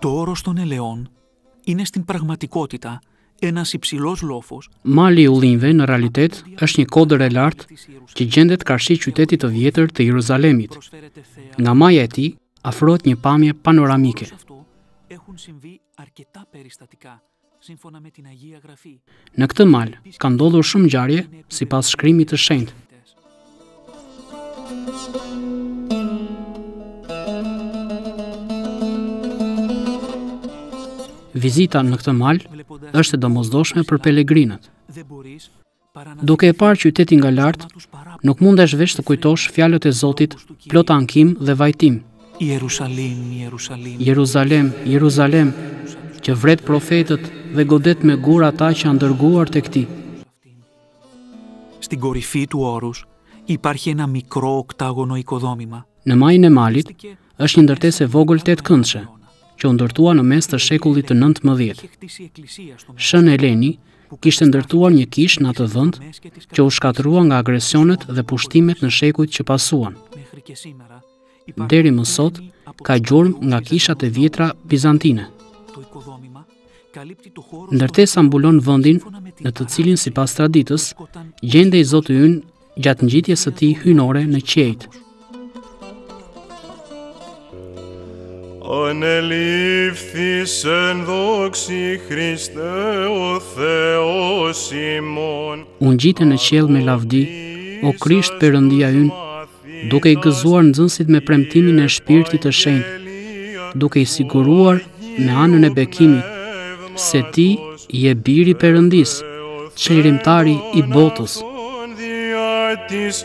Το όρος των ελαιών είναι στην πραγματικότητα ένας υψηλός λόφος. Mali i Ullinjve në realitet është një kodër e lartë që gjendet karshi qytetit të vjetër të Jeruzalemit. Nga maja e tij afrohet një pamje panoramike. Έχουν συμβεί αρκετά περιστατικά, σύμφωνα με την Αγία Γραφή. Në këtë mal ka ndodhur shumë ngjarje sipas shkrimit të shenjtë. Vizita në këtë mal është e domosdoshme për pelegrinët. Duke e parë qytetin nga lart, nuk mundesh veç të kujtosh fjalët e Zotit plot ankim dhe vajtim. Ιερουσαλήμ, Ιερουσαλήμ. Jeruzalem, Jeruzalem, që vret profetët dhe godet me gur ata që janë dërguar tek ti. Στην κορυφή του όρους υπάρχει ένα μικρό οκτάγωνο οικοδόμημα. Në majën e malit është një ndërtesë e vogël 8-këndshme, që u ndërtua në mes të shekullit të 19. Shën Eleni kishte ndërtuar një kishë në atë vend që u shkatërrua nga agresionet dhe pushtimet në shekujt që pasuan. Deri më sot ka gjurmë nga kishat e vjetra bizantine. Ndërtesa mbulon vendin në të cilin sipas traditës gjendej Zoti ynë gjatë ngjitjes së tij hyjnore në qejt. Ανελήφθης εν δόξη Χριστέ ο Θεός ημών. Unë gjite në qiell me lavdi, o Krisht Perëndia ynë, duke i gëzuar nxënësit me premtimin e Shpirtit të Shenjtë, duke i siguruar me anën e bekimit se ti je biri Perëndis, çlirimtari i botës. Δια της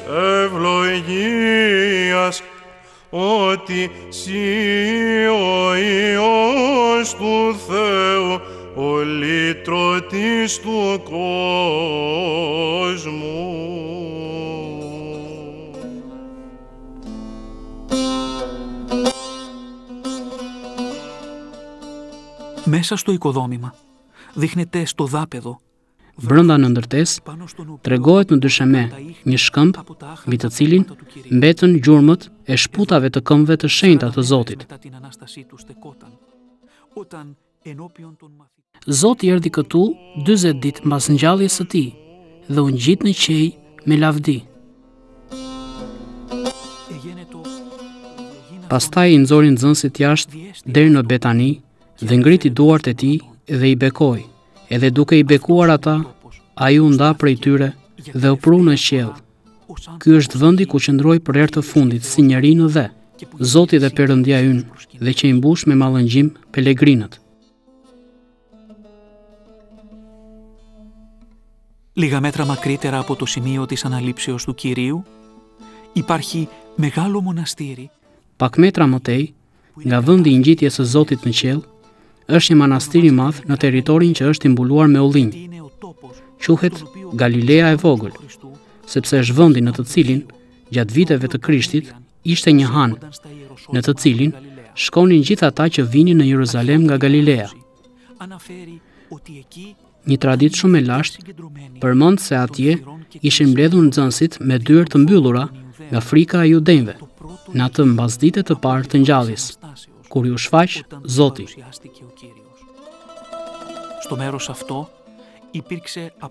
ευλογίας ότι σύ ο Υιός του Θεού, ο λύτρωτης του κόσμου. Μέσα στο οικοδόμημα δείχνεται στο δάπεδο. Brenda në ndërtesë tregohet në dysheme një shkëmb mbi të cilin mbetën gjurmët e shputave të këmbëve të shenjta të Zotit. Zoti erdhi këtu 40 ditë mbas ngjalljes së tij dhe u ngjit në qej me lavdi. Pastaj i nxori nxënësit jashtë deri në Betani dhe ngriti duart e tij dhe i bekoi. Edhe duke i bekuar ata, ai u nda prej tyre dhe u pru në qiell. Ky është vendi ku qëndroi për herë të fundit si njeri në dhe, Zoti dhe Perëndia ynë, dhe që i mbush me mallëngjim pelegrinët. Λίγα μέτρα μακρύτερα από το σημείο της αναλήψεως του Κυρίου υπάρχει μεγάλο μοναστήρι. Pak metra më tej, nga vendi i ngjitjes së Zotit në qiell, është një manastir i madh në territorin që është i mbuluar me ullinj. Quhet Galilea e vogël, sepse është vendi në të cilin, gjatë viteve të Krishtit, ishte një han, në të cilin shkonin gjithë ata që vinin në Jeruzalem nga Galilea. Një traditë shumë e lashtë përmend se atje ishin mbledhur nxënësit me dyert të mbyllura nga frika e judenjve, në atë mbasditë të parë të ngjalljes, kur ju shfaq Zoti.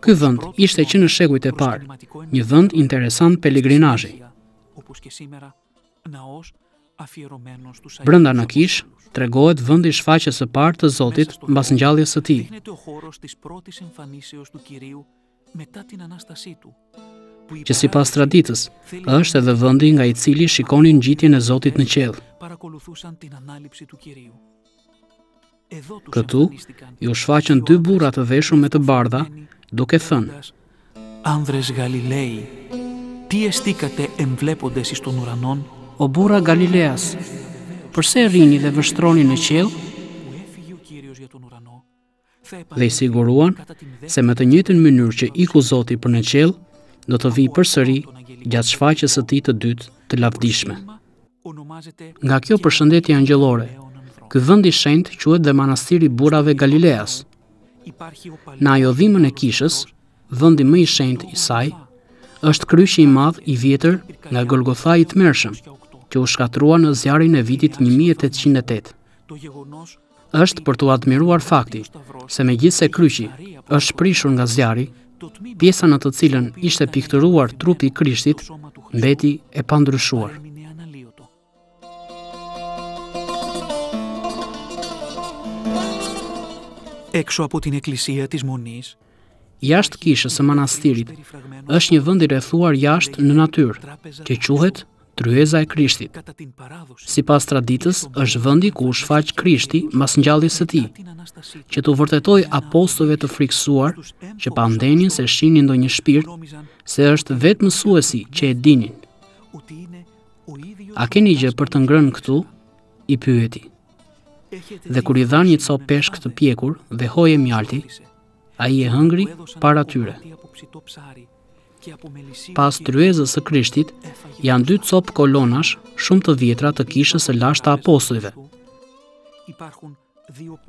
Ky vend ishte që në shekujt e parë, një vend interesant pelegrinazhi. Brenda në kish tregohet vendi i shfaqjes së parë të Zotit mbas ngjalljes së tij. Që sipas traditës është edhe vendi nga i cili shikonin ngjitjen e Zotit në qiell. Këtu ju shfaqën dy burra të veshur me të bardha, duke thënë: Άνδρες Γαλιλαίοι, τι εστίκατε εμβλέποντες εις τον ουρανόν? O burra Galileas, përse rrini dhe vështroni në qiell? Dhe i siguruan se me të njëjtën mënyrë që iku Zoti për në qiell, do të vijë përsëri gjatë shfaqjes së tij të dytë të lavdishme. Nga kjo përshëndetje angjëllore, ky vend i shenjtë quhet dhe manastiri burrave Galileas. Në ajodhimën e kishës, vendi më i shenjtë i saj është kryqi i madh i vjetër nga Golgotha i tmerrshëm, që u shkatrua në zjarrin e vitit 1808. është për t'u admiruar fakti se megjithse kryqi është shprishur nga zjarri, pjesa në të cilën ishte piktëruar trupi i Krishtit mbeti e pandryshuar. Έξω από την εκκλησία της Μονής, Jashtë kishës së manastirit është një vend i rrethuar jashtë në natyrë, që quhet Tryeza e Krishtit. Sipas traditës, është vendi ku u shfaq Krishti mbas ngjalljes së tij, që t'u vërtetoi apostujve të frikësuar që pa ndenin se shihnin ndonjë shpirt, se është vetë mësuesi që e dinin. A keni gjë për të ngrënë këtu? I pyeti. Dhe kur i dhan një copë peshk të pjekur dhe hoje mjalti, ai e hëngri para tyre. Pas tryezës së Krishtit, janë 2 copë kolonash shumë të vjetra të kishës së lashtë të apostujve,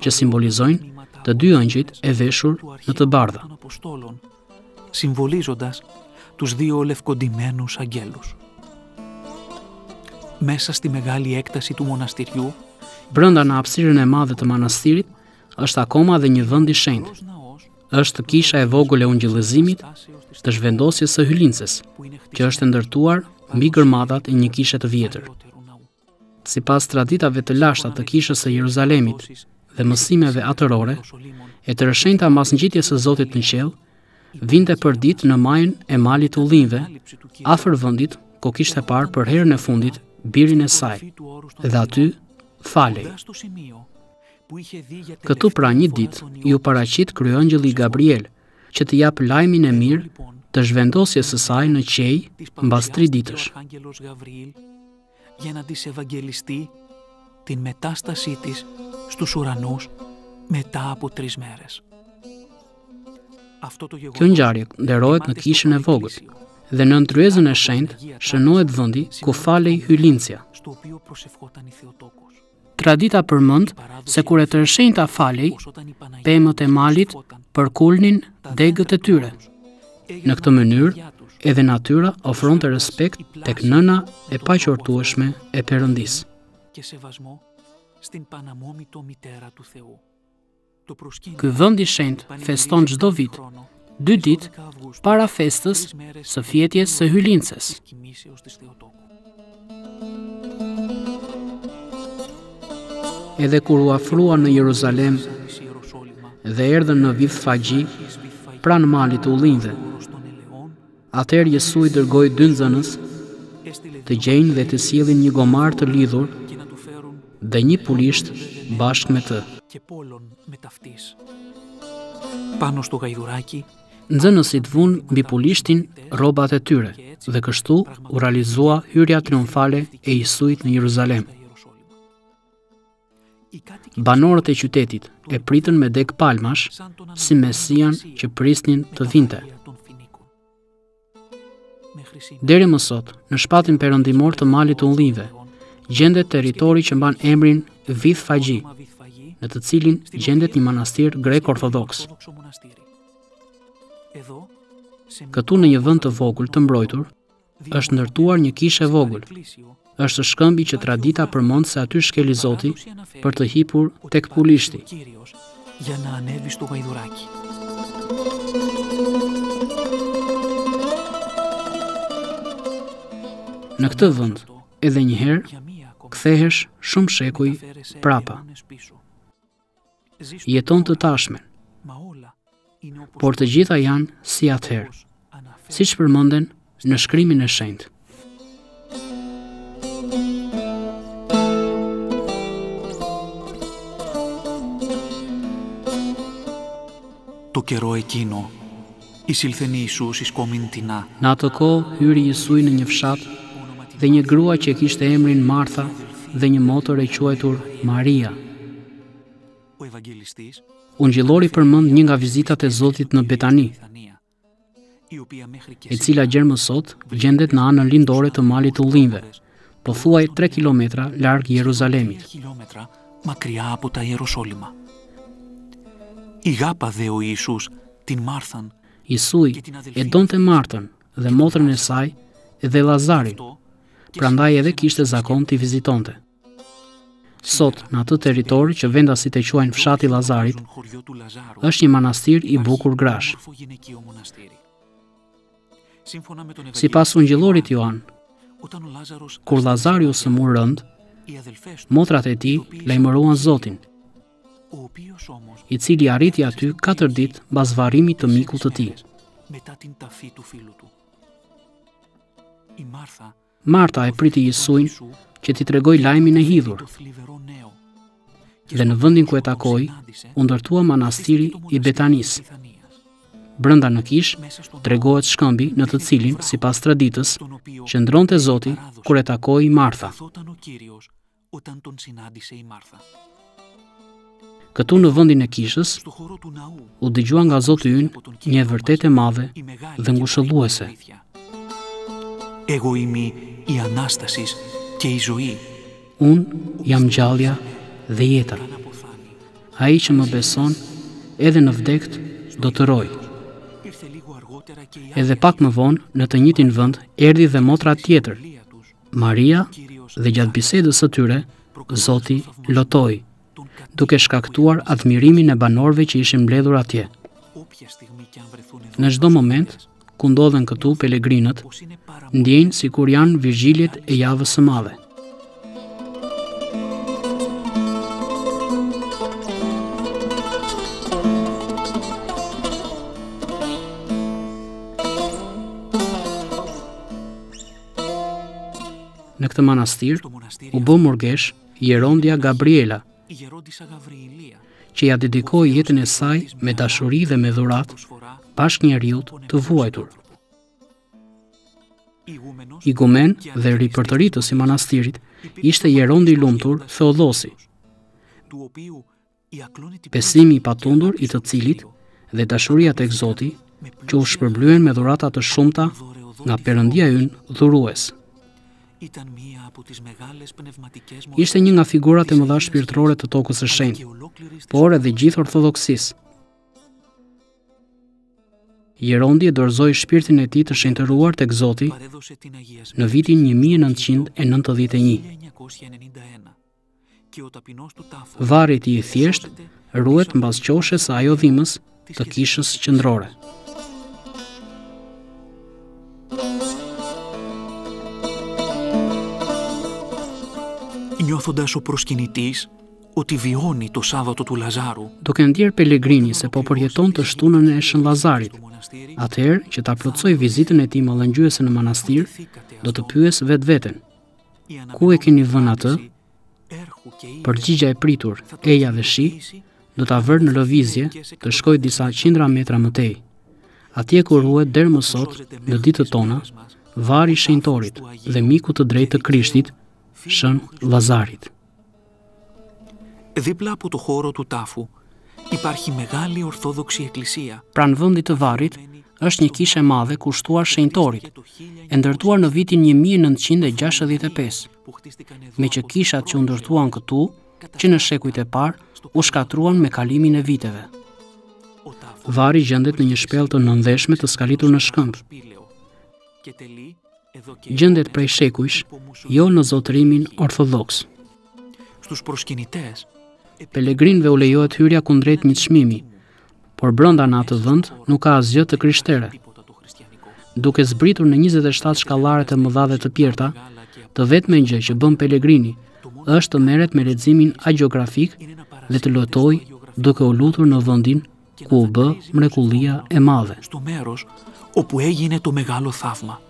që simbolizojnë të 2 ëngjëjt e veshur në të bardha. Συμβολίζοντας τους 2 λευκοντυμένους αγγέλους. Μέσα στη μεγάλη έκταση του μοναστηριού, Brenda në hapësirën e madhe të manastirit, është akoma dhe një vend i shenjtë. Është kisha e vogël e ungjillëzimit të zhvendosjes së hylinces, që është ndërtuar mbi gërmadat e një kishe të vjetër. Sipas traditave të lashta të kishës së Jeruzalemit dhe mësimeve atërore, e të rëshenjta mas ngjitjes së Zotit në qiell, vinte për ditë në majën e malit të Ullinjve, afër vendit ku kishte parë për herën e fundit birin e saj, dhe aty falej. Këtu pra një ditë ju paraqit kryeëngjëlli Gabriel që të jap lajmin e mirë të zhvendosjes së saj në qej mbas 3 ditësh. Για να της ευαγγελιστεί την μετάστασή της στους ουρανούς μετά από 3 μέρες. Kjo ngjarje nderohet në kishën e vogël dhe në tryezën e shenjtë shënohet vendi ku falej hylincja. Tradita përmend se kur e të shenjta falej, pemët e malit përkulnin degët e tyre. Në këtë mënyrë, edhe natyra ofronte respekt tek nëna e paqortueshme e Perëndisë. Ky vend i shenjtë feston çdo vit 2 ditë para festës së fjetjes së hylinces. Edhe kur u afrua në Jeruzalem dhe erdhën në Vith Fagji, pranë malit të Ullinjve, atëherë Jesu i dërgoi 2 nxënës të gjejnë dhe të sjellin një gomar të lidhur dhe një pulisht bashkë me të. Πάνω στο γαϊδουράκι, Nxënësit vunë mbi pulishtin rrobat e tyre dhe kështu u realizua hyrja triumfale e Jesuit në Jeruzalem. Banorët e qytetit e pritën me deg palmash si Mesian që prisnin të vinte. Deri më sot, në shpatin perëndimor të malit të Ullinjve, gjendet territori që mban emrin Vith Fagji, në të cilin gjendet një manastir grek-ortodoks. Këtu në një vend të vogël të mbrojtur, është ndërtuar një kishë e vogël. Është shkëmbi që tradita përmend se aty shkeli Zoti për të hipur tek pulishti. Για να ανέβει στο γαϊδουράκι. Në këtë vend, edhe një herë, kthehesh shumë shekuj prapa. Jeton të tashmen, por të gjitha janë si atëherë, siç përmenden në shkrimin e shenjtë. Το καιρό εκείνο, εισήλθεν Ιησούς εις κομιντινά. Në atë kohë hyri Jesui në një fshat dhe një grua që kishte emrin Martha dhe një motër e quajtur Maria. Ο Ευαγγελιστής, Ungjillori përmend një nga vizitat e Zotit në Betani, η οποία μέχρι και e cila gjerë më sot gjendet në anën lindore të malit të Ullinjve, pothuaj 3 kilometra larg Jeruzalemit. χιλιόμετρα μακριά από τα Ιεροσόλυμα. Ηγάπα δε ο Ιησούς την Μάρθαν, Jesui e donte Martën dhe motrën e saj dhe Lazarin, prandaj edhe kishte zakon t'i vizitonte. Sot, në atë territor që vendasit e quajnë fshati i Llazarit, është një manastir i bukur grash. Sipas ungjillorit Ioan, kur Llazari u sëmur rënd, motrat e tij lajmëruan Zotin, i cili arriti aty 4 ditë mbas varrimit të mikut të tij. Marta e priti Jesuin që t'i tregoj lajmin e hidhur. Dhe në vendin ku e takoi, u ndërtua manastiri i Betanis. Brenda në kish tregohet shkëmbi në të cilin, sipas traditës, qëndronte Zoti kur e takoi Martha. Këtu në vendin e kishës, u dëgjua nga Zoti ynë një e vërtetë e madhe dhe ngushëlluese. Εγώ είμαι η Ανάστασης και η ζωή. Unë jam gjallja dhe jeta. Ai që më beson, edhe në vdekt, do të rojë. Edhe pak më vonë, në të njëjtin vend, erdhi dhe motra tjetër, Maria, dhe gjatë bisedës së tyre, Zoti lotoi, duke shkaktuar admirimin e banorëve që ishin mbledhur atje. Në çdo moment, ku ndodhen këtu pelegrinët, ndjejnë sikur janë virgjiljet e javës së madhe. Në këtë manastir u bë murgesh Jerondja Gabriela, që ja dedikoi jetën e saj me dashuri dhe me dhuratë bashkë njeriut të vuajtur. Igumen dhe ripërtëritës i manastirit ishte Jerondi i lumtur Theodosi, besimi i patundur i të cilit dhe dashuria tek Zoti që u shpërblyen me dhurata të shumta nga Perëndia ynë dhurues. Ishte një nga figurat e mëdha shpirtërore të tokës së shenjtë, por edhe gjithë ortodoksisë. Jerondi e dorëzoi shpirtin e tij të shenjtëruar tek Zoti në vitin 1991. Varri i tij i thjesht ruhet mbas qoshes së ajodhimës të kishës qendrore. Νιώθοντας ο προσκυνητής ότι βιώνει το Σάββατο του Λαζάρου. Duke ndjer pelegrini se po përjeton të shtunën e Shën Llazarit, atëherë që ta plotësoj vizitën e tij mallëngjyese në manastir, do të pyes vetveten: ku e keni vënë atë? Përgjigja e pritur, eja dhe shi, do ta vërë në lëvizje të shkojë disa qindra metra më tej. Atje ku ruhet deri më sot, në ditët tona, varri i shenjtorit dhe miku të drejtë të Krishtit, Shën Llazarit. Δίπλα από το χώρο του τάφου υπάρχει μεγάλη ορθόδοξη εκκλησία. Pranë vendit të varrit është një kishë e madhe kushtuar shenjtorit, e ndërtuar në vitin 1965, me që kishat që u ndërtuan këtu, që në shekujt e parë u shkatruan me kalimin e viteve. Varri gjendet në një shpellë të nëndheshme të skalitur në shkëmb. Gjendet prej shekujsh, jo në zotërimin ortodoks. Στους προσκυνητές, Pelegrinëve u lejohet hyrja kundrejt miqësmimi, por brenda në atë vend nuk ka asgjë të krishtere. Duke zbritur në 27 shkallaret e mëdha dhe të pjerta, të vetme gjë që bën pelegrini është të merret me leximin hagiografik dhe të lutojë duke u lutur në vendin ku u bë mrekullia e madhe. στο μέρος όπου έγινε το μεγάλο θαύμα.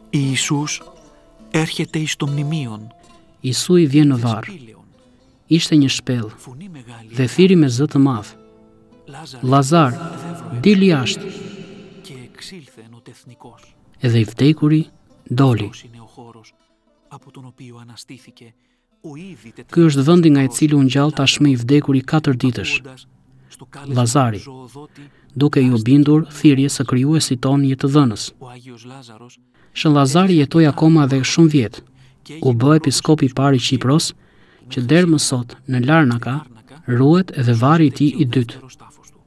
Ιησούς έρχεται εις το μνημείον. Isu i vjen në varr. Ishte një shpellë dhe thiri me zë të madh. Llazar, dili jashtë. Και εξήλθεν ο τεθνικός. Edhe i vdekuri doli. Αυτός είναι ο χώρος από τον οποίο αναστήθηκε ο ήδη Ky është vendi nga i cili u ngjall tashmë i vdekuri 4 ditësh, στο κάλεσμα Llazari, του ζωοδότη, duke ju bindur thirrjes së krijuesit ton jetëdhënës. ο Άγιος Λάζαρος Shën Llazari jetoi akoma edhe shumë vjet. U bë episkopi i parë i Qipros, që deri më sot në Larnaka ruhet edhe varri i tij i dytë. δεύτερος τάφος του.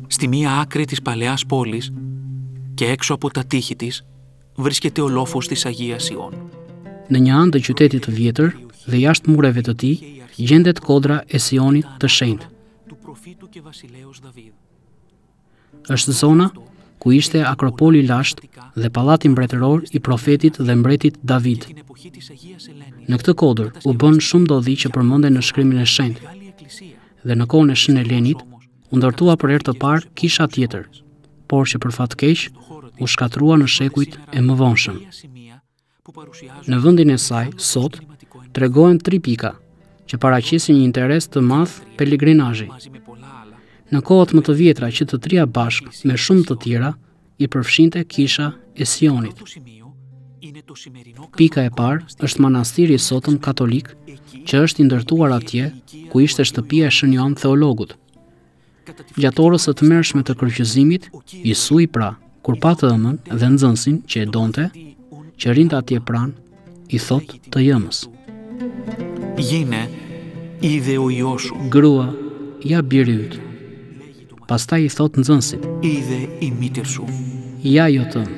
Στη μία άκρη της παλαιάς πόλης και έξω από τα τείχη της βρίσκεται ο λόφος της Αγίας Ιών. Në një anë të qytetit të vjetër dhe jashtë mureve të tij gjendet kodra e Sionit të shenjtë. Është zona ku ishte akropoli lasht dhe pallati mbretëror i profetit dhe mbretit David. Në këtë kodër u bën shumë dodhi që përmenden në shkrimin e shenjtë. Dhe në kohën e Shën Helenit u ndërtua për herë të parë kisha tjetër, por që për fat keq u shkatrua në shekujt e mëvonshëm. Në vendin e saj, sot, tregohen 3 pika që paraqesin një interes të madh pelegrinazhi. Në kohët më të vjetra që të trija bashkë me shumë të tjera i përfshinte kisha e Sionit. Pika e parë është manastiri i sotëm katolik që është i ndërtuar atje ku ishte shtëpia e Shën Joan Theologut. Gjatë orës së tmerrshme të kryqëzimit, Jesui pra, kur pa të ëmën dhe nxënësin që e donte, që rinte atje pranë, i thot të jëmës: Gjine, idhe o Ios σου. Grua, ja biri yt. Pastaj i thot nxënësit: Idhe η μήτηρ σου. Ja jo tëm.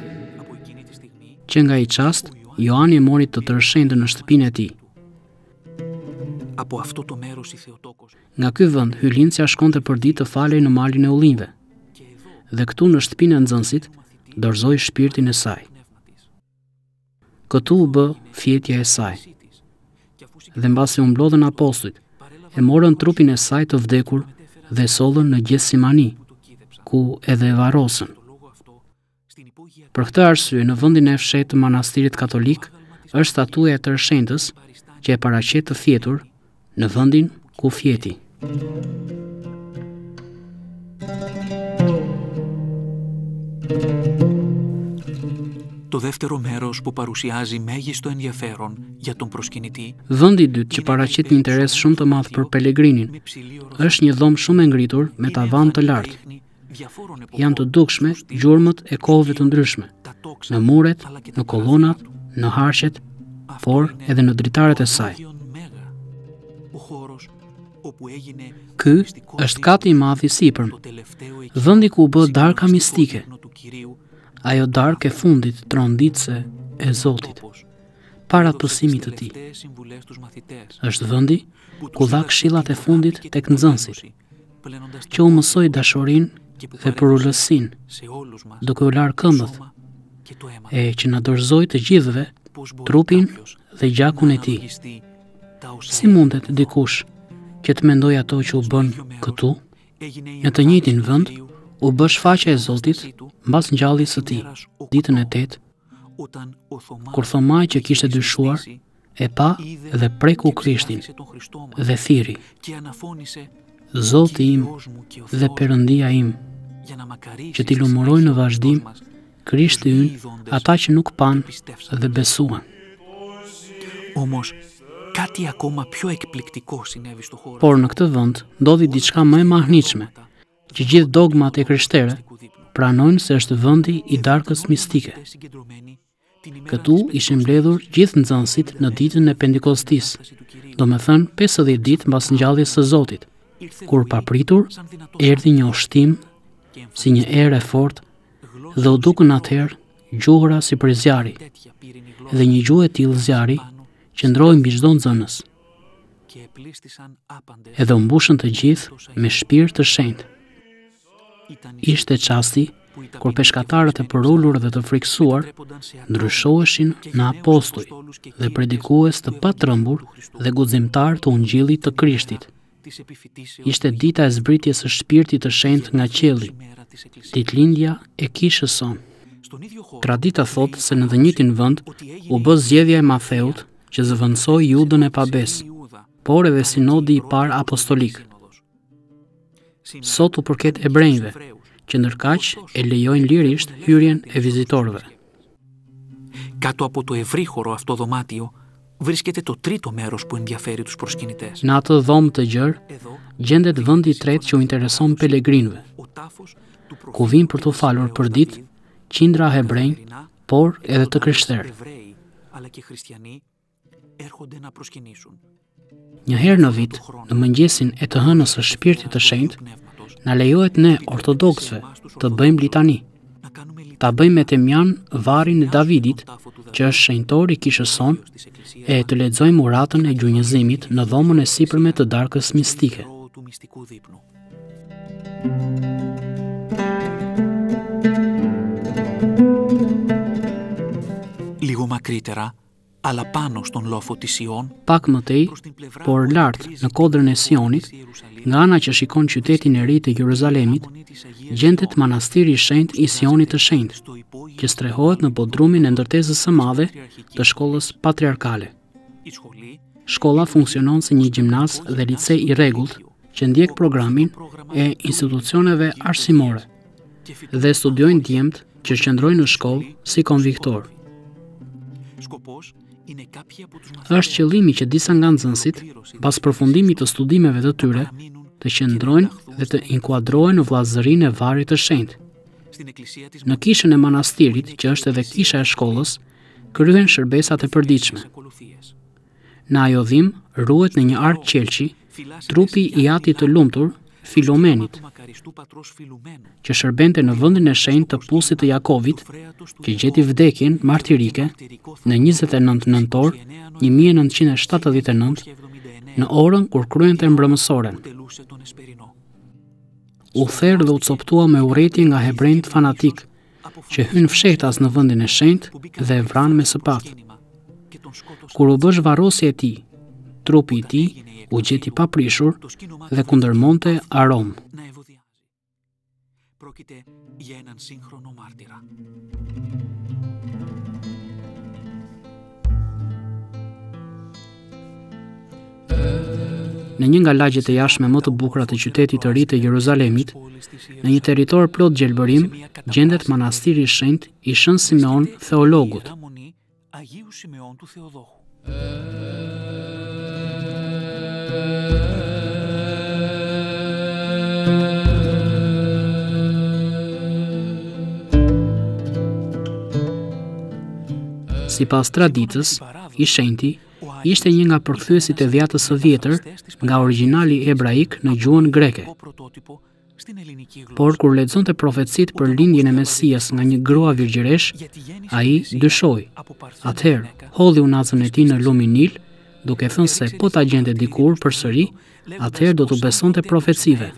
Që nga i çast, Joani e mori të tërshendën në shtëpinë e tij. Από αυτό το μέρος η Θεοτόκος. Nga ky vend hylincja shkonte për ditë të falej në malin e ullinjve. Dhe këtu në shtëpinë e nxënësit dorëzoi shpirtin e saj. Këtu u bë fjetja e saj. Dhe mbasi u mblodhen apostujt, e morën trupin e saj të vdekur dhe sollën në Gjetsimani, ku edhe e varrosën. Për këtë arsye, në vendin e fshehtë të manastirit katolik është statuja e tërshendës që e paraqet të fjetur në vendin ku fjeti. Το δεύτερο μέρος που παρουσιάζει μέγιστο ενδιαφέρον για τον προσκυνητή. Vendi i dytë që paraqet një interes shumë të madh për pelegrinin është një dhomë shumë e ngritur me tavan të lartë. Janë të dukshme gjurmët e kohëve të ndryshme, në muret, në kolonat, në harqet, por edhe në dritaret e saj. Ky është kati i madh i sipërm, vendi ku u bë darka mistike, ajo darkë e fundit tronditse e Zotit, para pësimit të tij. Është vendi ku dha këshillat e fundit tek nxënësit, që u mësoi dashurinë dhe përullësinë, duke u larë këmbët, e që na dorëzoi të gjithëve trupin dhe gjakun e tij. Si mundet dikush që të mendoj ato që u bën këtu, në të njëjtin vend, u bë shfaqja e Zotit mbas ngjalljes së tij, ditën e 8, kur Thomai që kishte dyshuar e pa dhe preku Krishtin dhe thiri: Zoti im dhe Perëndia im, që t'i lumëroj në vazhdim Krishti ynë ata që nuk pan dhe besuan. Όμως, κάτι ακόμα πιο εκπληκτικό συνέβη στο χώρο. Por në këtë vend ndodhi diçka më e mahnitshme, që gjithë dogmat e krishtere pranojnë se është vendi i darkës mistike. Këtu ishin mbledhur gjithë nxënësit në ditën e Pentekostis, domethënë 50 ditë mbas ngjalljes së Zotit, kur papritur erdhi një ushtim si një erë e fortë dhe u dukën atëherë gjuhëra si për zjarri, dhe një gjuhë e tillë zjarri qëndroi mbi çdo nxënës. Edhe u mbushën të gjithë me shpirt të shenjtë. Ishte çasti kur peshkatarët e përullur dhe të friksuar ndryshoheshin në apostoj dhe predikues të patrëmbur dhe guximtar të ungjillit të Krishtit. Ishte dita e zbritjes së shpirtit të shenjtë nga qielli, ditëlindja e kishës son. Tradita thot se në të njëjtin vend u bë zgjedhja e Matheut që zëvendësoi Judën e pabes, por edhe sinodi i parë apostolik. Sot u përket hebrejve, që ndërkaq e lejojnë lirisht hyrjen e vizitorëve. Κάτω από το ευρύχωρο αυτό δωμάτιο βρίσκεται το τρίτο μέρος που ενδιαφέρει τους προσκυνητές. Në atë dhomë të gjerë, gjendet vendi i tretë që u intereson pelegrinëve, ku vinë për të falur për ditë qindra hebrejnë, por edhe të krishterë. Një herë në vit, në mëngjesin e të hënës së shpirtit të shenjtë, na lejohet ne ortodoksëve të bëjmë litani. ta bëjmë me Temjan varrin e Davidit, që është shenjtor i kishës son, e të lexojmë uratën e gjunjëzimit në dhomën e sipërme të darkës mistike. Λίγο μακρύτερα, αλλά πάνω στον λόφο της Ιών, Pak më tej, por lart në kodrën e Sionit, nga ana që shikon qytetin e ri të Jeruzalemit, gjendet manastiri i shenjtë i Sionit të shenjtë, që strehohet në podrumin e ndërtesës së madhe të shkollës patriarkale. Shkolla funksionon si një gjimnaz dhe lice i rregullt që ndjek programin e institucioneve arsimore dhe studiojnë djemt që qëndrojnë në shkollë si konviktor. Është qëllimi që disa nga nxënësit, pas përfundimit të studimeve të tyre, të qëndrojnë dhe të inkuadrohen në vllazërinë e varrit të shenjtë. Në kishën e manastirit, që është edhe kisha e shkollës, kryhen shërbesat e përditshme. Në ajo dhimbë ruhet në një ark qelçi trupi i atit të lumtur, Filomenit, që shërbente në vendin e shenjtë të Pusit të Jakovit, që gjeti vdekjen martirike në 29 nëntor 1979, në orën kur kryente mbrëmësoren. U therë dhe u coptua me urrëti nga hebrejt fanatik, që hynë fshehtas në vendin e shenjtë dhe e vranë me sëpat. Kur u bësh varrosje e tij, trupi i tij u gjeti paprishur dhe kundërmonte aromë. Në një nga lagjet e jashtme më të bukura të qytetit të ri të Jeruzalemit, në një territor plot gjelbërim, gjendet manastiri i shenjtë i Shën Simeon Theologut. Sipas traditës, i shenjti ishte një nga përkthyesit e dhjatës së vjetër nga origjinali hebraik në gjuhën greke. Por kur lexonte profecitë për lindjen e Mesias nga një grua virgjëresh, ai dyshoi. Atëherë, hodhi unazën e tij në lumin Nil, duke thënë se po ta gjente dikur përsëri, atëherë do t'u besonte profecive.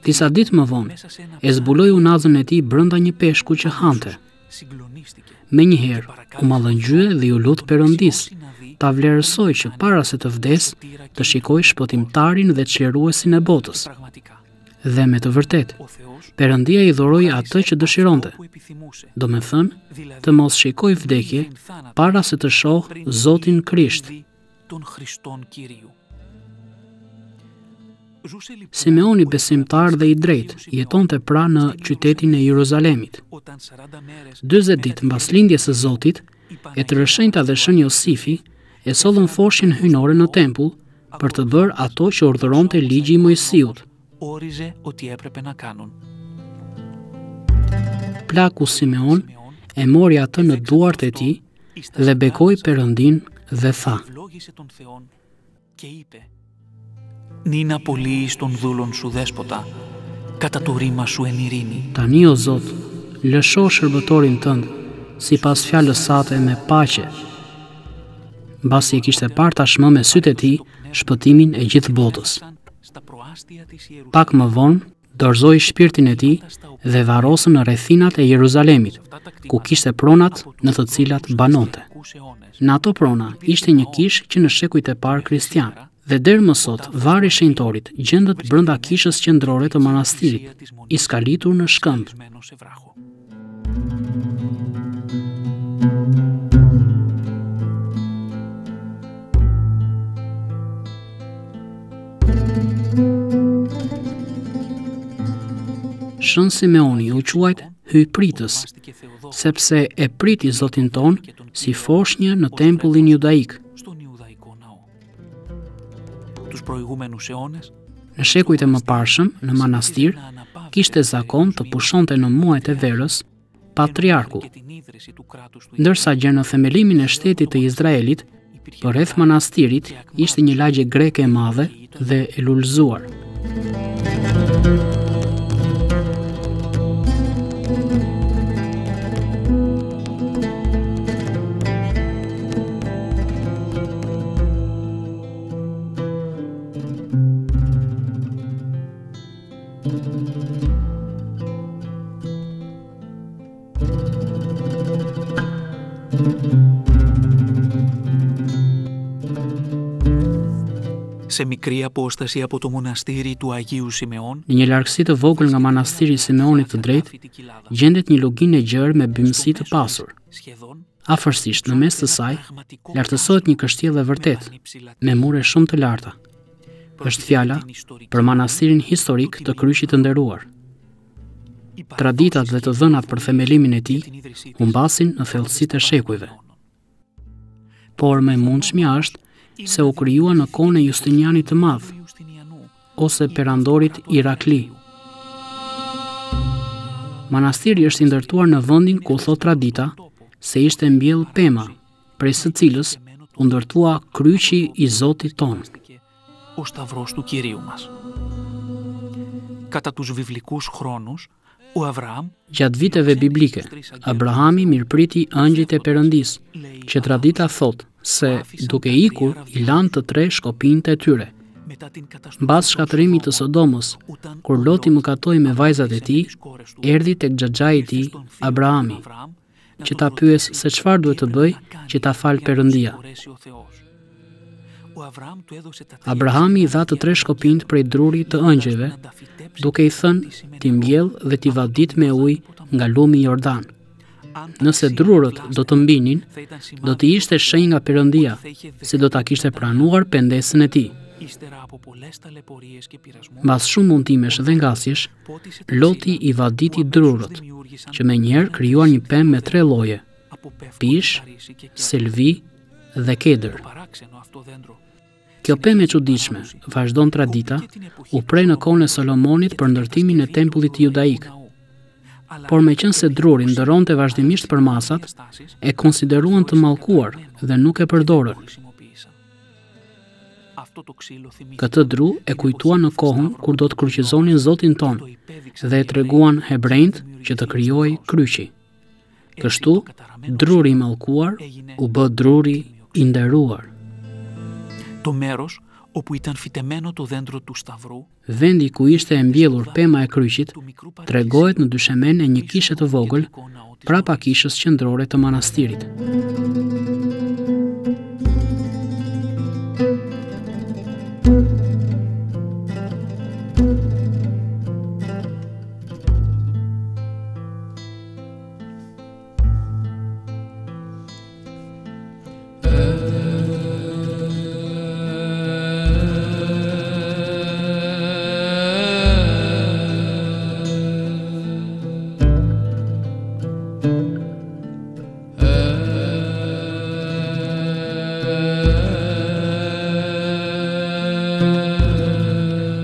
Disa ditë më vonë, e zbuloi unazën e tij brenda një peshku që hante. Menjëherë, u mallëngjye dhe ju lut Perëndis, ta vlerësoj që para se të vdes, të shikoj shpëtimtarin dhe çliruesin e botës. Dhe me të vërtetë, Perëndia i dhuroi atë që dëshironte, domethënë, të mos shikoj vdekje para se të shoh Zotin Krisht. Simeoni besimtar dhe i drejtë jetonte pra në qytetin e Jeruzalemit. 40 ditë mbas lindjes së Zotit, e të rëshënjta dhe Shën Josifi e sollën foshin hyjnore në tempull për të bërë ato që urdhëronte ligji i Mojsiut. Plaku Simeon e mori atë në duart e tij dhe bekoi Perëndin dhe tha: Νίνα πολύ στον δούλον σου δέσποτα, κατά το ρήμα σου εν ειρήνη. Tani o Zot, lësho shërbëtorin tënd sipas fjalës sate me paqe. Mbasi e kishte parë tashmë me sytë e tij shpëtimin e gjithë botës. Pak më vonë, dorëzoi shpirtin e tij dhe varrosën në rrethinat e Jeruzalemit, ku kishte pronat në të cilat banonte. Në ato prona ishte një kishë që në shekujt e parë kristian. Dhe deri më sot, varri i shenjtorit gjendet brenda kishës qendrore të manastirit, i skalitur në shkëmb. Shën Simeoni u quajt hyjpritës, sepse e priti Zotin ton si foshnjë në tempullin judaik. Në shekujt e mëparshëm, në manastir, kishte zakon të pushonte në muajt e verës patriarku. Ndërsa gjë në themelimin e shtetit të Izraelit, përreth manastirit ishte një lagje greke e madhe dhe e lulëzuar. Σε μικρή απόσταση από το μοναστήρι του Αγίου Σιμεών, Në një largësi të vogël nga manastiri i Simeonit të Drejtë, gjendet një luginë e gjerë me bimësi të pasur. Afërsisht në mes të saj, lartësohet një kështjellë e vërtet, me mure shumë të larta. Është fjala për manastirin historik të Kryqit të Nderuar. Traditat dhe të dhënat për themelimin e tij humbasin në thellësitë e shekujve. Por më e mundshmja është se u krijua në kohën e Justinianit të Madh ose perandorit Irakli. Manastiri është i ndërtuar në vendin ku thot tradita se ishte mbjell pema, prej së cilës u ndërtua kryqi i Zotit ton. Ο σταυρός του Κυρίου μας. Κατά τους βιβλικούς χρόνους, ο Αβραάμ Gjatë viteve biblike, Abrahami mirëpriti ëngjëjt e Perëndisë, që tradita thot se duke ikur i lanë të tre shkopinjtë e tyre. Mbas shkatërimit të Sodomës, kur Loti mëkatoi me vajzat e tij, erdhi tek xhaxhai i tij, Abrahami, që ta pyes se çfarë duhet të bëj që ta fal Perëndia. Abrahami i dha të tre shkopinjt prej drurit të ëngjëjve, duke i thënë t'i mbjell dhe t'i vadit me ujë nga lumi i Jordan. Nëse drurët do të mbinin, do t'i ishte shenjë nga Perëndia, se do ta kishte pranuar pendesën e tij. Mbas shumë mundtimesh dhe ngasjesh, Loti i vaditi drurët, që menjëherë krijuan një pemë me tre lloje: pish, selvi dhe kedër. Kjo pemë e çuditshme, vazhdon tradita, u prej në kohën e Solomonit për ndërtimin e tempullit judaik. Por meqense druri ndëronte vazhdimisht për masat, e konsideruan të mallkuar dhe nuk e përdorën. Këtë dru e kujtuan në kohën kur do të kryqizonin Zotin ton dhe e treguan hebrejt që të krijojë kryqi. Kështu, druri i mallkuar u bë druri i nderuar. Το μέρος όπου ήταν φυτεμένο το δέντρο του Σταυρού, Vendi ku ishte e mbjellur pema e kryqit tregohet në dyshemen e një kishe të vogël prapa kishës qendrore të manastirit.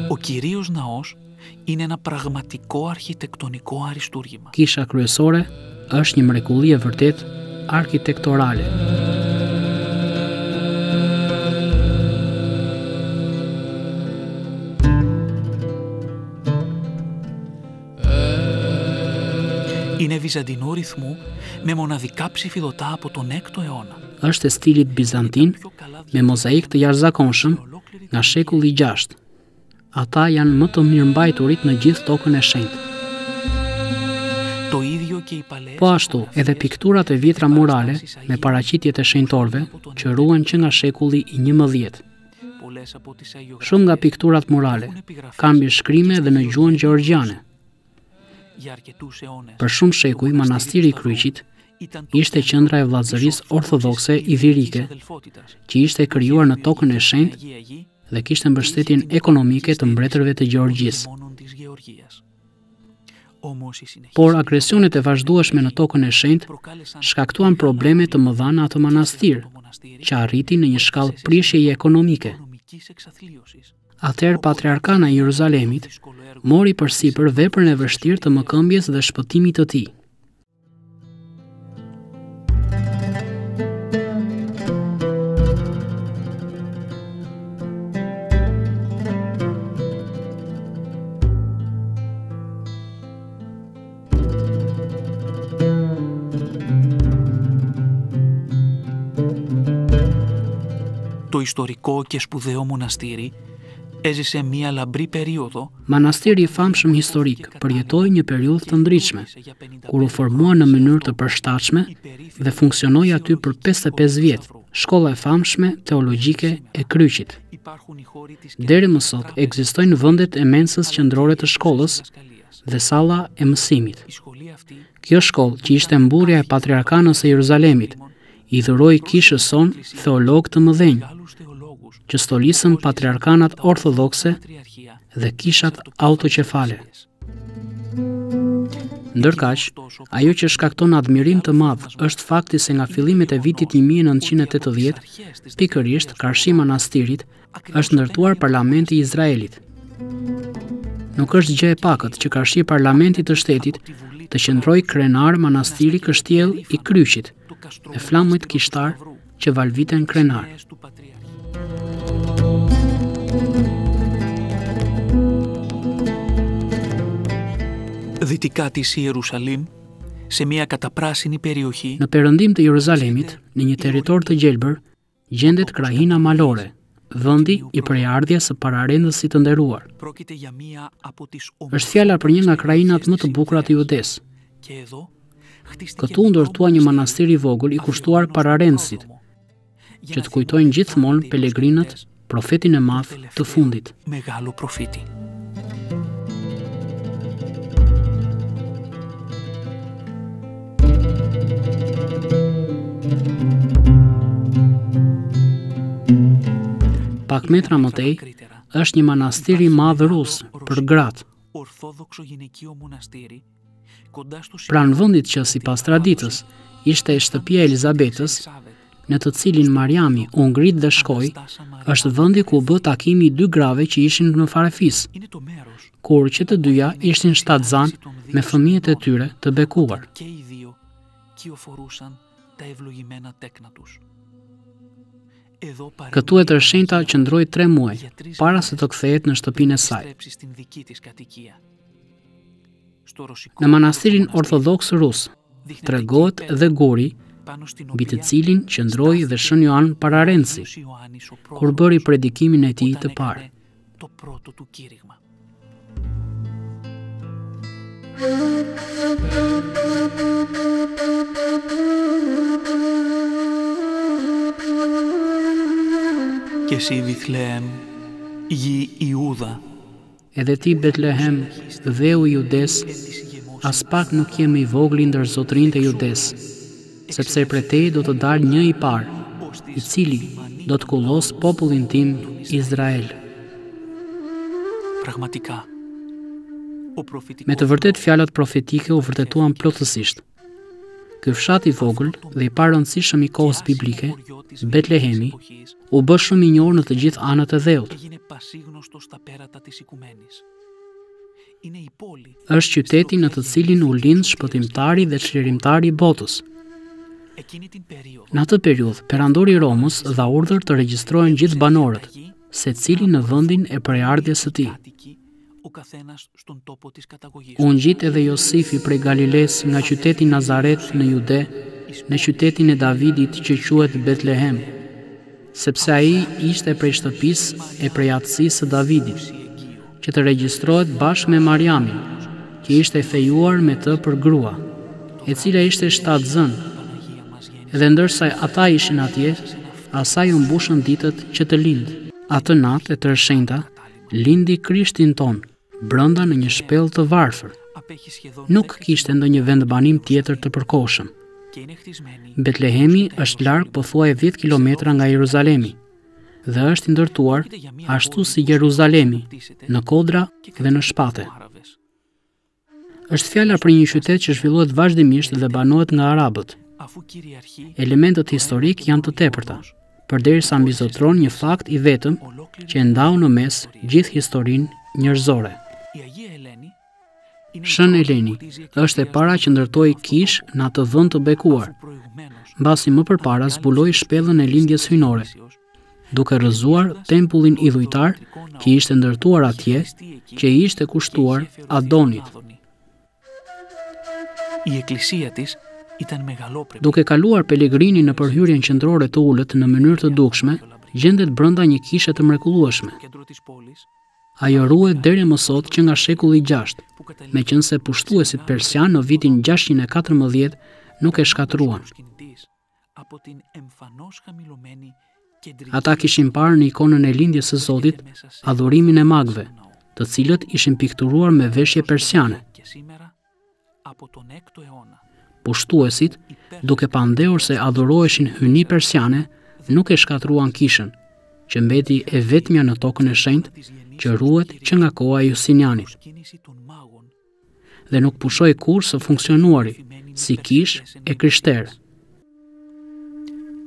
ο κυρίως ναός είναι ένα πραγματικό αρχιτεκτονικό αριστούργημα. Kisha kryesore është një mrekulli e vërtet arkitektorale. Είναι βυζαντινού ρυθμού με μοναδικά ψηφιδωτά από τον 6ο αιώνα. Është e stilit bizantin me mozaik të jashtëzakonshëm nga shekulli i 6. Ata janë më të mirëmbajturit në gjithë tokën e shenjtë. Το ίδιο και οι παλαιές. Po ashtu, edhe pikturat e vjetra murale me paraqitjet e shenjtorëve që ruhen që nga shekulli i 11. Shumë nga pikturat murale kanë mbishkrime edhe në gjuhën gjeorgjiane. Për shumë shekuj, manastiri i Kryqit ishte qendra e vllazërisë ortodokse ilirike, që ishte krijuar në tokën e shenjtë dhe kishte mbështetjen ekonomike të mbretërve të Gjeorgjisë. Por agresionet e vazhdueshme në tokën e shenjtë shkaktuan probleme të mëdha në atë manastir, që arriti në një shkallë prishjeje ekonomike. Atëherë patriarkana e Jeruzalemit mori përsipër veprën e vështirë të mëkëmbjes dhe shpëtimit të tij. Το ιστορικό και σπουδαίο μοναστήρι έζησε μία λαμπρή περίοδο. Manastiri I famshëm historik përjetoi një periudhë të ndritshme, kur u formua në mënyrë të përshtatshme dhe funksionoi aty për 55 vjet, shkolla e famshme teologjike e Kryqit. Deri më sot ekzistojnë vendet e mensës qendrore të shkollës dhe salla e mësimit. Kjo shkollë, që ishte mburrja e patriarkanës së Jeruzalemit, i dhuroi kishës son theolog të mëdhenj, që stolisën patriarkanat orthodokse dhe kishat autoqefale. Ndërkaq, ajo që shkakton admirim të madh është fakti se nga fillimet e vitit 1980, pikërisht karshi manastirit, është ndërtuar parlamenti i Izraelit. Nuk është gjë e pakët që karshi parlamentit të shtetit të qëndroj krenar manastiri Kështjell i Kryqit, me flamujt kishtar që valviten krenar. Δυτικά της Ιερουσαλήμ, σε μια καταπράσινη περιοχή. Në perëndim të Jeruzalemit, në një territor të gjelbër, gjendet krahina malore, vendi i prejardhjes së pararendësit të nderuar. Është fjala për një nga krahinat më të bukura të Judes. Këtu ndërtua një manastir i vogël i kushtuar pararendësit, që të kujtojnë gjithmonë pelegrinët, profetin e madh të fundit. Μεγάλο προφήτη. Pak metra më tej, është një manastir i madh rus për gratë. Pranë vendit që sipas traditës ishte shtëpia e Elizabetës, në të cilin Mariami u ngrit dhe shkoi, është vendi ku bë takimi i dy grave që ishin në farefis, kur që të dyja ishin shtatzan me fëmijët e tyre të bekuar. Këtu e tërshenjta qëndroi 3 muaj, para se të kthehet në shtëpinë e saj. Në manastirin ortodoks rus, tregohet dhe guri, mbi të cilin qëndroi dhe Shën Ioan Pararendësi, kur bëri predikimin e tij të parë. Και εσύ Βιθλεέμ, γη Ιούδα. Edhe ti Betlehem, dheu i Judes, as pak nuk jemi i vogël ndër zotrinjtë e Judes, sepse prej teje do të dalë një i parë, i cili do të kullos popullin tim Izrael. Πραγματικά. Me të vërtet fjalat profetike u vërtetuan plotësisht. Ky fshat i vogël dhe i parëndësishëm i kohës biblike, Betlehemi, u bë shumë i njohur në të gjithë anët e dheut. Është qyteti në të cilin u lind shpëtimtari dhe çlirimtari i botës. Në atë periudhë, perandori i Romës dha urdhër të regjistrohen gjithë banorët, secili në vendin e prejardhjes së tij. U ngjit edhe Josifi prej Galiles nga qyteti Nazaret në Jude, në qytetin e Davidit që quhet Betlehem, sepse ai ishte prej shtëpisë e prejatësisë së Davidit, që të regjistrohet bashkë me Mariamin, që ishte fejuar me të për grua, e cila ishte shtatzën. Edhe ndërsa ata ishin atje, asaj u mbushën ditët që të lindë. Atë natë e tërshenjta, lindi Krishtin ton, brenda në një shpellë të varfër. Nuk kishte ndonjë vend banim tjetër të përkohshëm. Betlehemi është larg pothuaj 10 kilometra nga Jeruzalemi dhe është ndërtuar ashtu si Jeruzalemi, në kodra dhe në shpate. Është fjala për një qytet që zhvillohet vazhdimisht dhe banohet nga arabët. Elementet historik janë të tepërta, përderisa mbizotron një fakt i vetëm që e ndau në mes gjithë historinë njerëzore. Shën Eleni është e para që ndërtoi kish në atë vend të bekuar, mbasi më përpara zbuloi shpellën e lindjes hyjnore, duke rrëzuar tempullin idhujtar që ishte ndërtuar atje, që i ishte kushtuar Adonit. Duke kaluar Pelegrini në përhyrjen qendrore të ulët në mënyrë të dukshme, gjendet brenda një kishe të mrekullueshme. Ajo ruhet deri më sot që nga shekulli 6, meqense pushtuesit persian në vitin 614 nuk e shkatruan. Ata kishin parë në ikonën e lindjes së Zotit adhurimin e magëve, të cilët ishin pikturuar me veshje persiane. Pushtuesit, duke pandehur se adhuroheshin hyni persiane, nuk e shkatruan kishën, që mbeti e vetmja në tokën e shenjtë që ruhet që nga koha e Justinianit. Dhe nuk pushoi kurrë së funksionuari si kishë e krishtere.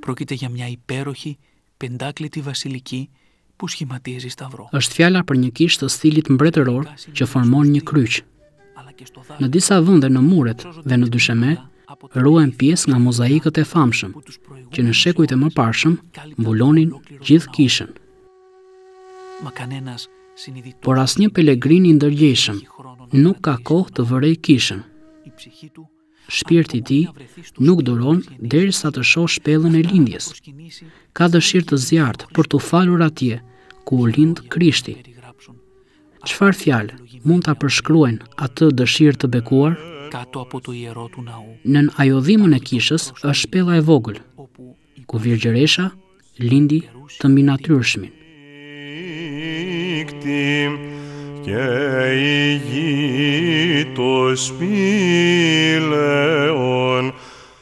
Πρόκειται για μια υπέροχη πεντάκλητη βασιλική που σχηματίζει σταυρό. Është fjala për një kishë të stilit mbretëror që formon një kryq. Në disa vende në muret dhe në dysheme ruhen pjesë nga mozaikët e famshëm, që në shekujt e mëparshëm mbulonin gjithë kishën. Por asnjë pelegrin i ndërgjegjshëm nuk ka kohë të vërej kishën. Shpirti i tij nuk duron derisa të shohë shpellën e lindjes. Ka dëshirë të zjarrt për t'u falur atje ku u lind Krishti. Çfarë fjalë mund ta përshkruajnë atë dëshirë të bekuar? Nën ajodhimën e kishës është shpella e vogël, ku Virgjëresha lindi të mbinatyrshmin. Και ηγείτος πήλεον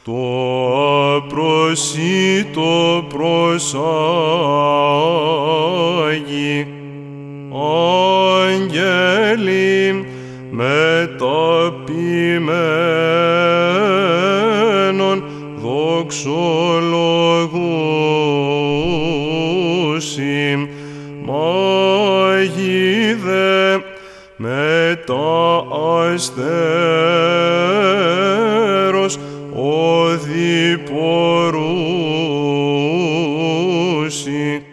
το απροσίτο προσάγει άγγελοι μεταποιημένων δοξολογούσι μάγιδε μετά αστέρος οδηπορούσι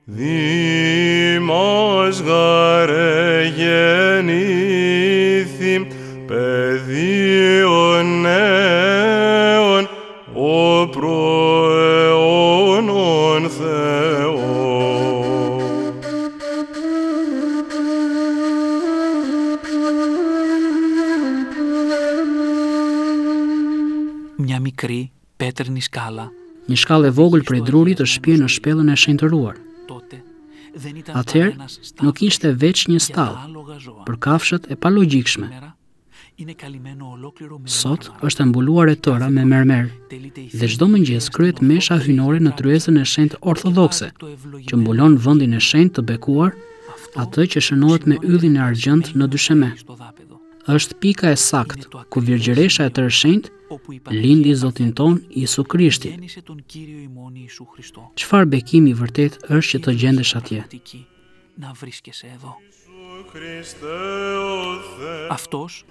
δήμας γαρε γεννήθη παιδίων νέων ο προαιώνων Θεός. Μια μικρή πέτρινη σκάλα. Një shkallë e vogël prej drurit është shpje në shpellën e shenjtëruar. Atëherë nuk ishte veç një stallë për kafshët e palogjikshme. Sot është e mbuluar e tëra me mermer dhe çdo mëngjes kryhet mesha hynore në tryezën e shenjtë ortodokse, që mbulon vendin e shenjtë të bekuar, atë që shënohet me yllin e argjend në dysheme. Është pika e saktë ku Virgjëresha e tërë shenjtë lindi Zotin ton Isu Krishti. Çfarë bekimi i vërtet është që të gjendesh atje?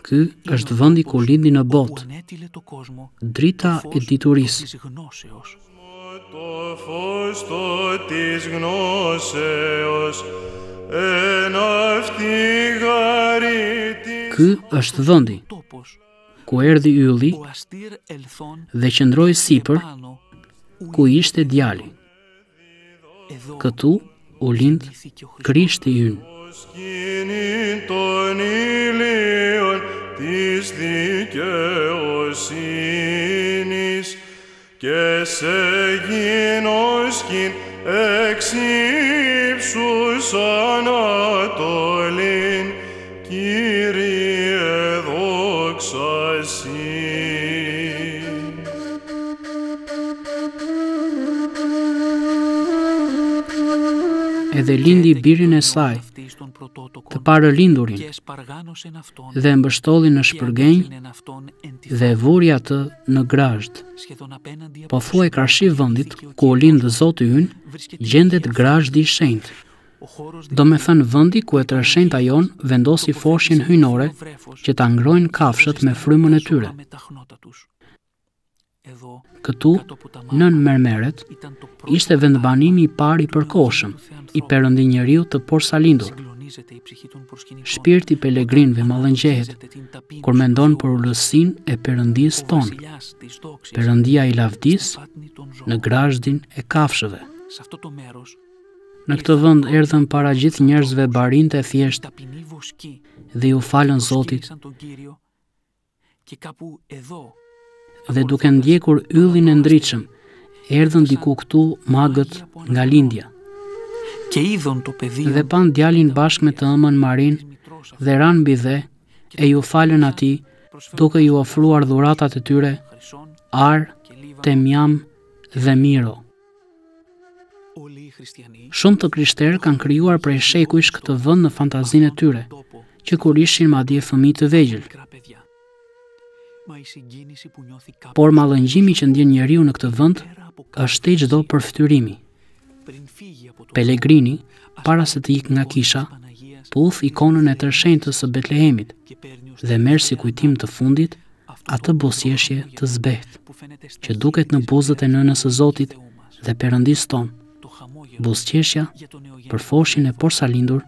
Ky është vendi ku lindi në botë drita e diturisë. Το φως της γνώσεως εν αυτή γαρήτη. Ky është vendi ku erdhi ylli dhe qëndroi sipër ku ishte djali. Këtu u lind Krishti ynë. Σκήνην των ηλίων της δικαιοσύνης και σε γινώσκην εξ ύψους ανατολήν, Κύριε δόξα σοι. Edhe lindi birin e saj, të parëlindurin, dhe mbështolli në shpërgjenj dhe vuri atë në grazhd. Po thuaj karshi vendit ku u lind Zoti ynë, gjendet grazhdi i shenjtë. Do me thënë vendi ku e tërshenjta jon vendosi foshjen hynore që ta ngrojnë kafshët me frymën e tyre. Këtu, nën mermeret, ishte vendbanimi i parë i përkohshëm i Perëndinjëriu të porsalindur. Shpirti i pelegrinëve mallëngjehet kur mendon për ulësinë e Perëndisë tonë, Perëndia i lavdisë në grazhdin e kafshëve. Në këtë vend erdhën para gjithë njerëzve barinte thjesht dhe ju falën Zotit. Dhe duke ndjekur yllin e ndritshëm, erdhën diku këtu magët nga lindja. Dhe pan djalin bashkë me të ëmën Marin dhe ran mbi dhe e ju falën atij, duke ju ofruar dhuratat e tyre, ar, temjam dhe miro. Shumë të krishterë kanë krijuar prej shekujsh këtë vend në fantazinë e tyre, që kur ishin madje fëmijë të vegjël. Por mallëngjimi që ndjen njeriu në këtë vend është te çdo përftyrimi. Pelegrini, para se të ikë nga kisha, puth ikonën e tërshenjtës së Betlehemit dhe merr si kujtim të fundit atë bosjeshje të zbehtë, që duket në buzët e nënës së Zotit dhe Perëndis ton, bosqeshja për foshin e porsalindur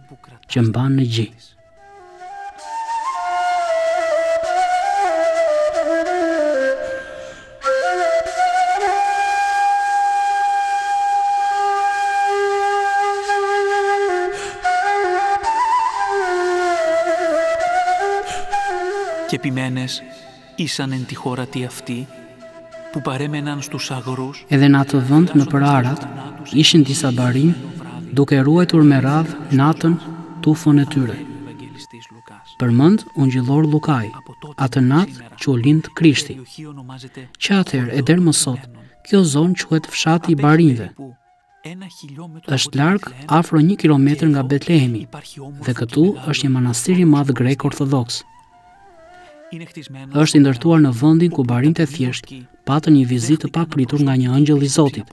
që mban në gjë. Και επιμένες ήσαν εν τη χώρα τι αυτή που παρέμεναν στους αγρούς. Edhe në atë vend në Përarat ishin disa barim duke ruajtur me radhë natën tufën e tyre. Përmend ungjillor Lukai, atë natë që u lind Krishti. Që atëherë e deri më sot, kjo zonë quhet fshati i barimve. Është larg afro 1 kilometër nga Betlehemi dhe këtu është një manastir i madh grek ortodoks. Është i ndërtuar në vendin ku barinte thjesht patën një vizitë të papritur nga një angjëll i Zotit,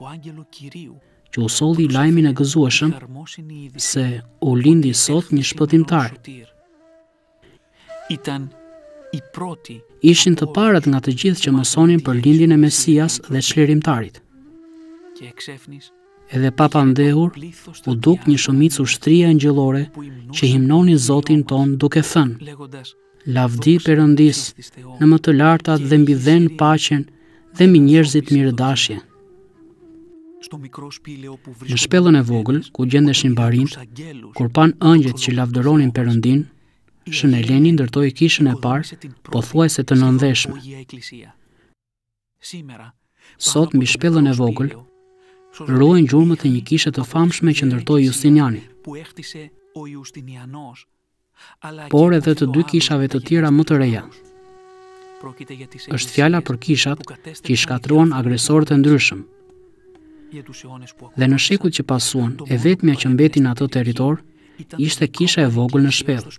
që u solli lajmin e gëzueshëm se u lindi sot një shpëtimtar. Ishin të parët nga të gjithë që mësonin për lindjen e Mesias dhe çlirimtarit. Edhe papa ndehur u duk një shumicë ushtrie angjëllore që himnonin Zotin ton duke thënë: Lavdi Perëndis, në më të lartat dhe mbi dhen paqen dhe mbi njerëzit mirëdashje. Në shpellën e vogël, ku gjendeshin barinj, kur pan ëngjet që lavdëronin Perëndin, Shën Eleni ndërtoi kishën e parë, pothuajse të nëndheshme. Sot mbi shpellën e vogël ruhen gjurmët e një kishe të famshme që ndërtoi Justiniani. Por edhe të dy kishave të tjera më të reja. Është fjala për kishat që i shkatruan agresorët e ndryshëm. Dhe në shekujt që pasuan, e vetmja që mbeti në atë territor ishte kisha e vogël në shpellë.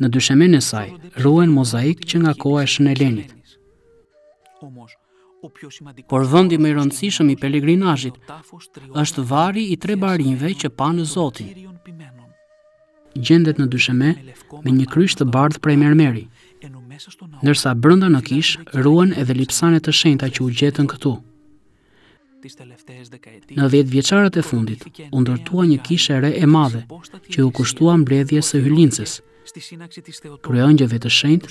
Në dyshemen e saj ruhen mozaik që nga koha e Shën Elenit. Por vendi më i rëndësishëm i pelegrinazhit është vari i 3 barinjve që panë Zotin. Gjendet në dysheme me një kryq të bardhë prej mermeri, ndërsa brenda në kish ruhen edhe lipsane të shenjta që u gjetën këtu. Në 10 vjeçarët e fundit u ndërtua një kishë e re e madhe që u kushtua mbledhjes së hylinces, kryeëngjëve të shenjtë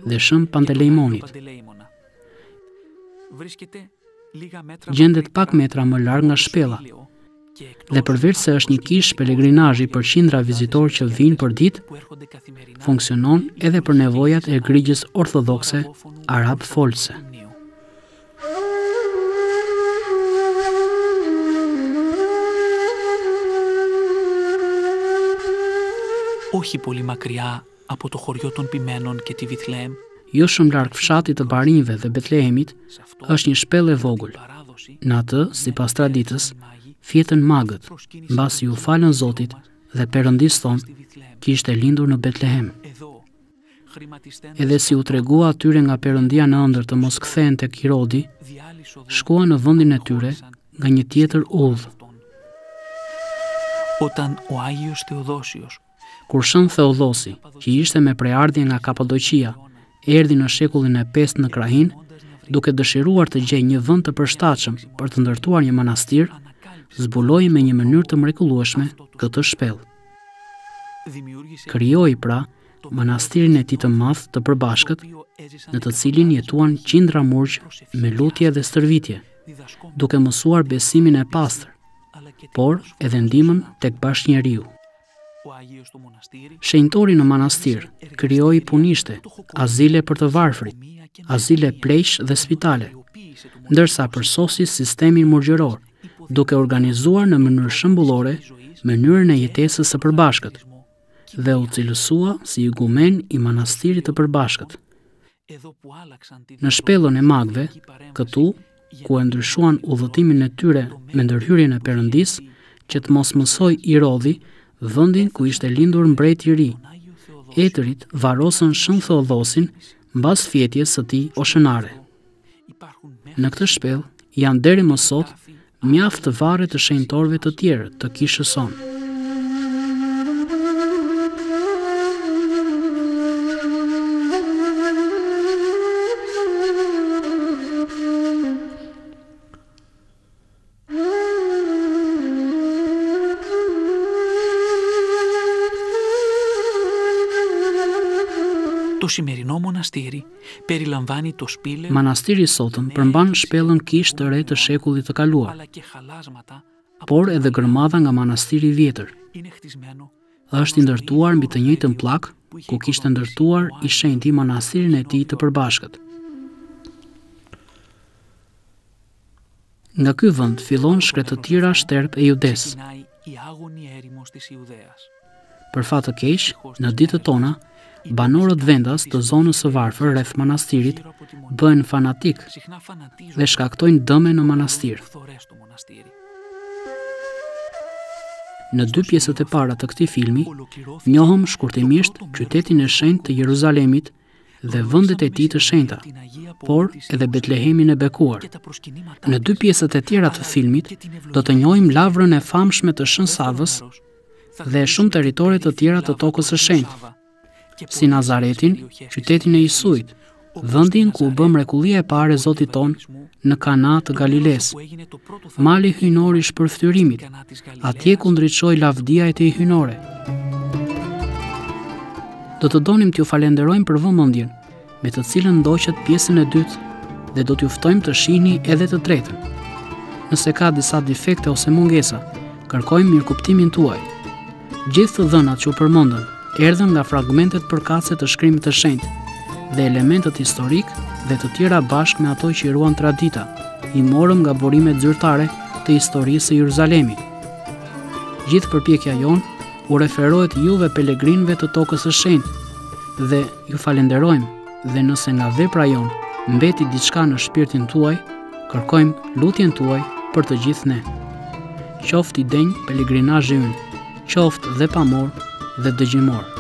dhe Shën Pantelejmonit. Gjendet pak metra më larg nga shpella, dhe përveç se është një kishë pelegrinazhi për qindra vizitorë që vinë për ditë, funksionon edhe për nevojat e grigjës ortodokse arab folse. Όχι πολύ μακριά από το χωριό των Ποιμένων και τη Βιθλεέμ, Jo shumë larg fshatit të barinjve dhe Betlehemit, është një shpellë e vogël. Në atë, sipas traditës, fjetën magët, mbasi u falën Zotit dhe Perëndis ton që ishte lindur në Betlehem. Edhe si u tregua atyre nga Perëndia në ëndër të mos kthehen tek Hirodi, shkuan në vendin e tyre nga një tjetër udhë. Όταν ο Άγιος Θεοδόσιος, Kur Shën Theodosi, që ishte me prejardhje nga Kapadoqia, erdhi në shekullin e 5 në krahin, duke dëshiruar të gjejë një vend të përshtatshëm për të ndërtuar një manastir, zbuloi me një mënyrë të mrekullueshme këtë shpellë. Krijoi pra manastirin e tij të madh të përbashkët, në të cilin jetuan qindra murgjë me lutje dhe stërvitje, duke mësuar besimin e pastër, por edhe ndihmën tek bashkënjeriu. Shenjtori në manastir krijoi punishte, azile për të varfrit, azile pleqsh dhe spitale, ndërsa përsosi sistemin murgjëror, duke organizuar në mënyrë shembullore mënyrën e jetesës së përbashkët dhe u cilësua si igumen i manastirit të përbashkët. Në shpellën e magëve, këtu, ku e ndryshuan udhëtimin e tyre me ndërhyrjen e Perëndis, që të mos mësoj i rodhi vendin ku ishte lindur mbreti i ri, etërit varosën Shën Theodosin mbas fjetjes së tij oshënare. Në këtë shpellë janë deri më sot mjaft të varre të shenjtorëve të tjerë të kishës sonë. Το σημερινό μοναστήρι περιλαμβάνει το σπήλαιο. Manastiri i sotëm përmban shpellën kish të re të shekullit të kaluar, por edhe gërmada nga manastiri i vjetër. Është i ndërtuar mbi të njëjtën pllak ku kishte ndërtuar i shenjti manastirin e tij të përbashkët. Nga ky vend fillon shkretëtira shterp e Judes. Për fat të keq, në ditët tona, banorët vendas të zonës së varfër rreth manastirit bëhen fanatik dhe shkaktojnë dëme në manastir. Në dy pjesët e para të këtij filmi, njohëm shkurtimisht qytetin e shenjtë të Jeruzalemit dhe vendet e tij të shenjta, por edhe Betlehemin e bekuar. Në dy pjesët e tjera të filmit, do të njohim lavrën e famshme të Shën Savës dhe shumë territore të tjera të tokës së shenjtë, si Nazaretin, qytetin e Isujt, vendin ku u bë mrekullia e parë e Zotit ton në Kana të Galiles, mali hyjnor i shpërftyrimit, atje ku ndriçoi lavdia e tij hyjnore. Do të donim t'ju falenderojmë për vëmendjen, me të cilën ndoqët pjesën e dytë dhe do t'ju ftojmë të shihni edhe të tretën. Nëse ka disa defekte ose mungesa, kërkojmë mirëkuptimin tuaj. Gjithë të dhënat që u përmendën erdhën nga fragmentet përkatëse të shkrimit të shenjtë dhe elementet historik dhe të tjera bashkë me ato që i ruan tradita, i morëm nga burimet zyrtare të historisë së Jeruzalemit. Gjithë përpjekja jonë u referohet juve pelegrinëve të tokës së shenjtë dhe ju falenderojmë dhe nëse nga vepra jonë mbeti diçka në shpirtin tuaj, kërkojmë lutjen tuaj për të gjithë ne. Qoftë i denjë pelegrinazhi ynë, qoftë dhe pamor dhe dëgjimor.